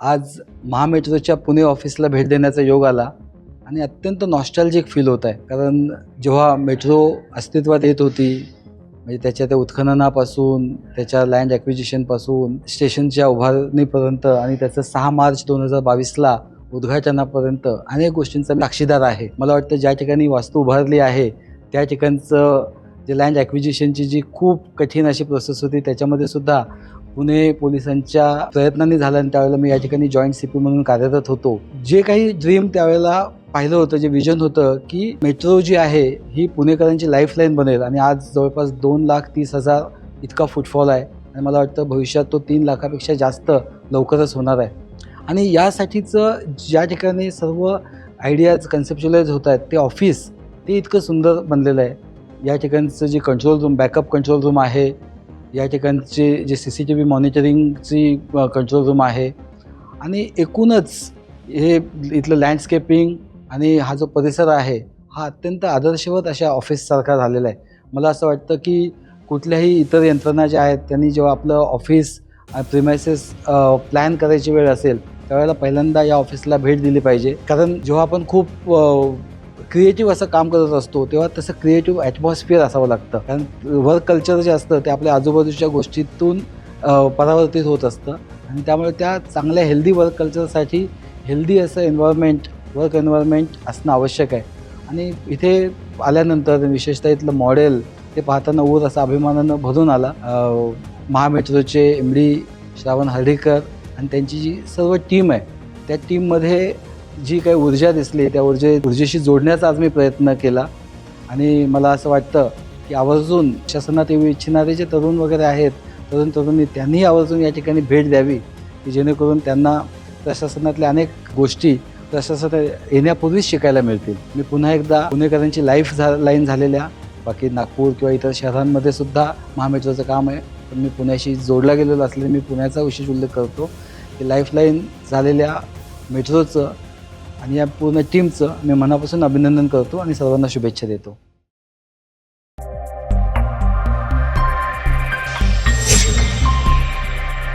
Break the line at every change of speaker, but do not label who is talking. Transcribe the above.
आज महामेट्रोच्या पुणे ऑफिसला भेट देण्याचा योग आला आणि अत्यंत नॉस्टॅल्जिक फील होत आहे. कारण जेव्हा मेट्रो अस्तित्वात येत होती, म्हणजे त्याच्या त्या उत्खननापासून, त्याच्या लँड ॲक्विजिशनपासून, स्टेशनच्या उभारणीपर्यंत आणि त्याचं 6 मार्च 2022ला उद्घाटनापर्यंत अनेक गोष्टींचा साक्षीदार आहे. मला वाटतं ज्या ठिकाणी वास्तू उभारली आहे त्या ठिकाणचं जे लँड ॲक्विजिशनची जी खूप कठीण अशी प्रोसेस होती, त्याच्यामध्ये सुद्धा पुणे पोलिसांच्या प्रयत्नांनी झालं आणि त्यावेळेला मी या ठिकाणी जॉईंट CP म्हणून कार्यरत होतो. जे काही ड्रीम त्यावेळेला पाहिलं होतं, जे विजन होतं की मेट्रो जी आहे ही पुणेकरांची लाईफलाईन बनेल आणि आज जवळपास 2,30,000 इतका फुटफॉल आहे आणि मला वाटतं भविष्यात तो 3 लाखापेक्षा जास्त लवकरच होणार आहे. आणि यासाठीचं ज्या ठिकाणी सर्व आयडियाज कन्सेप्च्युलाइज होत आहेत ते ऑफिस ते इतकं सुंदर बनलेलं आहे. या ठिकाणचं जे control room, backup control room आहे, या ठिकाणचे जे CCTV मॉनिटरिंगची कंट्रोल रूम आहे आणि एकूणच हे इथलं लँडस्केपिंग आणि हा जो परिसर आहे हा अत्यंत आदर्शवत अशा ऑफिससारखा झालेला आहे. मला असं वाटतं की कुठल्याही इतर यंत्रणा ज्या आहेत त्यांनी जेव्हा आपलं ऑफिस प्रिमायसेस प्लॅन करायची वेळ असेल त्यावेळेला पहिल्यांदा या ऑफिसला भेट दिली पाहिजे. कारण जेव्हा आपण खूप क्रिएटिव्ह असं काम करत असतो तेव्हा तसं क्रिएटिव्ह ॲटमॉस्फिअर असावं लागतं. कारण वर्क कल्चर जे असतं ते आपल्या आजूबाजूच्या गोष्टीतून परावर्तित होत असतं आणि त्यामुळे त्या चांगल्या हेल्दी वर्क कल्चरसाठी हेल्दी असं वर्क एन्व्हायरमेंट असणं आवश्यक आहे. आणि इथे आल्यानंतर विशेषतः इथलं मॉडेल ते पाहताना ऊर असा अभिमानानं भरून आला. महामेट्रोचे MD श्रावण हर्डीकर आणि त्यांची जी सर्व टीम आहे त्या टीममध्ये जी काही ऊर्जा दिसली त्या ऊर्जेशी जोडण्याचा आज मी प्रयत्न केला. आणि मला असं वाटतं की आवर्जून शासनात येऊ इच्छिणारे जे तरुण वगैरे आहेत, तरुणी त्यांनीही आवर्जून या ठिकाणी भेट द्यावी की जेणेकरून त्यांना प्रशासनातल्या अनेक गोष्टी प्रशासनात येण्यापूर्वीच शिकायला मिळतील. मी पुन्हा एकदा पुणेकरांची लाईन झालेल्या बाकी नागपूर किंवा इतर शहरांमध्ये सुद्धा महामेट्रोचं काम आहे, पण मी पुण्याशी जोडला गेलेलो असल्याने मी पुण्याचा विशेष उल्लेख करतो की लाईफलाईन झालेल्या मेट्रोचं आणि या पूर्ण टीमचं मी मनापासून अभिनंदन करतो आणि सर्वांना शुभेच्छा देतो.